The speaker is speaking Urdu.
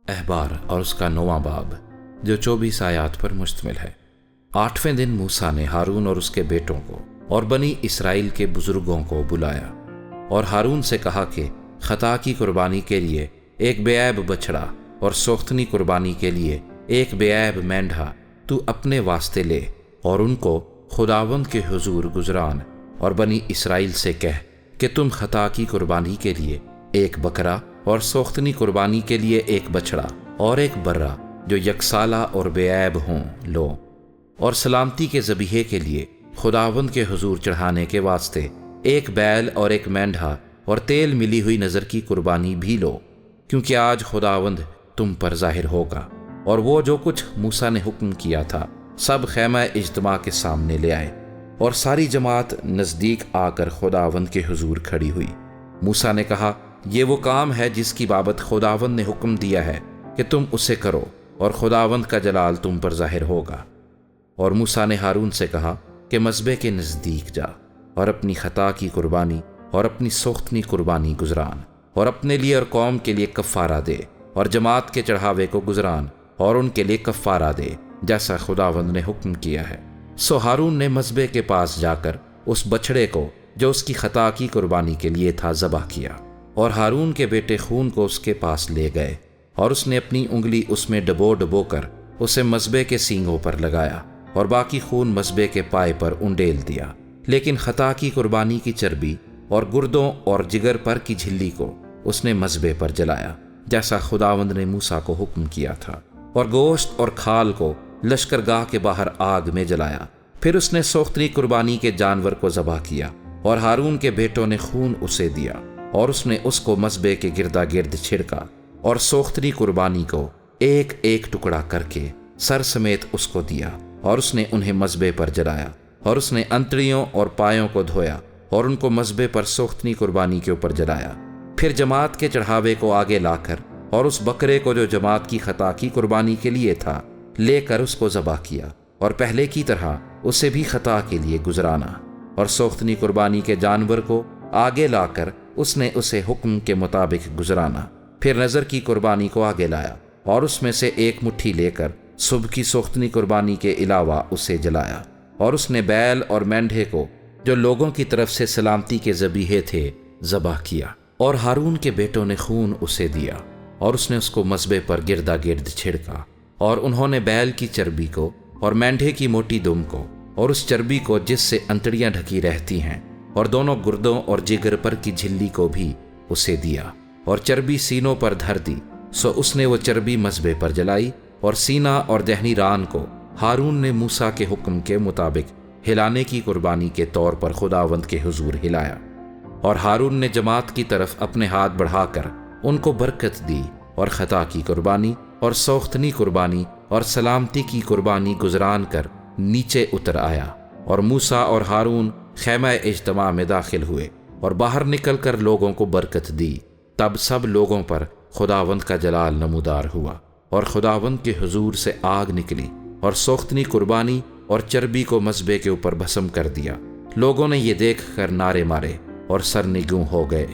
احبار اور اس کا 9واں باب جو 24 آیات پر مشتمل ہے۔ 8ویں دن موسیٰ نے ہارون اور اس کے بیٹوں کو اور بنی اسرائیل کے بزرگوں کو بلایا اور ہارون سے کہا کہ خطا کی قربانی کے لیے ایک بے عیب بچڑا اور سوختنی قربانی کے لیے ایک بے عیب مینڈھا تو اپنے واسطے لے اور ان کو خداوند کے حضور گزران، اور بنی اسرائیل سے کہہ کہ تم خطا کی قربانی کے لیے ایک بکرا اور سوختنی قربانی کے لیے ایک بچڑا اور ایک برا جو یکسالہ اور بے عیب ہوں لو، اور سلامتی کے ذبیحے کے لیے خداوند کے حضور چڑھانے کے واسطے ایک بیل اور ایک مینڈھا اور تیل ملی ہوئی نذر کی قربانی بھی لو، کیونکہ آج خداوند تم پر ظاہر ہوگا۔ اور وہ جو کچھ موسیٰ نے حکم کیا تھا سب خیمہ اجتماع کے سامنے لے آئے، اور ساری جماعت نزدیک آ کر خداوند کے حضور کھڑی ہوئی۔ موسیٰ نے کہا، یہ وہ کام ہے جس کی بابت خداوند نے حکم دیا ہے کہ تم اسے کرو، اور خداوند کا جلال تم پر ظاہر ہوگا۔ اور موسیٰ نے ہارون سے کہا کہ مذبح کے نزدیک جا اور اپنی خطا کی قربانی اور اپنی سوختنی قربانی گزران، اور اپنے لیے اور قوم کے لیے کفارہ دے، اور جماعت کے چڑھاوے کو گزران اور ان کے لیے کفارہ دے، جیسا خداوند نے حکم کیا ہے۔ سو ہارون نے مذبح کے پاس جا کر اس بچڑے کو جو اس کی خطا کی قربانی کے لیے تھا ذبح کیا، اور ہارون کے بیٹے خون کو اس کے پاس لے گئے، اور اس نے اپنی انگلی اس میں ڈبو کر اسے مذبح کے سینگوں پر لگایا، اور باقی خون مذبح کے پائے پر انڈیل دیا، لیکن خطا کی قربانی کی چربی اور گردوں اور جگر پر کی جھلی کو اس نے مذبح پر جلایا، جیسا خداوند نے موسیٰ کو حکم کیا تھا، اور گوشت اور کھال کو لشکرگاہ کے باہر آگ میں جلایا۔ پھر اس نے سوختنی قربانی کے جانور کو ذبح کیا، اور ہارون کے بیٹوں نے خون اسے دیا، اور اس نے اس کو مذبح کے گردا گرد چھڑکا، اور سوختنی قربانی کو ایک ایک ٹکڑا کر کے سر سمیت اس کو دیا، اور اس نے انہیں مذبح پر جلایا، اور اس نے انتڑیوں اور پایوں کو دھویا اور ان کو مذبح پر سوختنی قربانی کے اوپر جلایا۔ پھر جماعت کے چڑھاوے کو آگے لا کر اور اس بکرے کو جو جماعت کی خطا کی قربانی کے لیے تھا لے کر اس کو ذبح کیا، اور پہلے کی طرح اسے بھی خطا کے لیے گزرانا، اور سوختنی قربانی کے جانور کو آگے لا کر اس نے اسے حکم کے مطابق گزرانا۔ پھر نذر کی قربانی کو آگے لایا، اور اس میں سے ایک مٹھی لے کر صبح کی سوختنی قربانی کے علاوہ اسے جلایا، اور اس نے بیل اور مینڈھے کو جو لوگوں کی طرف سے سلامتی کے ذبیحے تھے ذبح کیا، اور ہارون کے بیٹوں نے خون اسے دیا، اور اس نے اس کو مذبح پر گردا گرد چھڑکا، اور انہوں نے بیل کی چربی کو اور مینڈھے کی موٹی دم کو اور اس چربی کو جس سے انتڑیاں ڈھکی رہتی ہیں اور دونوں گردوں اور جگر پر کی جھلی کو بھی اسے دیا، اور چربی سینوں پر دھر دی۔ سو اس نے وہ چربی مذبح پر جلائی، اور سینہ اور دہنی ران کو ہارون نے موسیٰ کے حکم کے مطابق ہلانے کی قربانی کے طور پر خداوند کے حضور ہلایا، اور ہارون نے جماعت کی طرف اپنے ہاتھ بڑھا کر ان کو برکت دی، اور خطا کی قربانی اور سوختنی قربانی اور سلامتی کی قربانی گزران کر نیچے اتر آیا۔ اور موسیٰ اور ہارون خیمہ اجتماع میں داخل ہوئے اور باہر نکل کر لوگوں کو برکت دی۔ تب سب لوگوں پر خداوند کا جلال نمودار ہوا، اور خداوند کے حضور سے آگ نکلی اور سوختنی قربانی اور چربی کو مذبح کے اوپر بھسم کر دیا۔ لوگوں نے یہ دیکھ کر نعرے مارے اور سرنگوں ہو گئے۔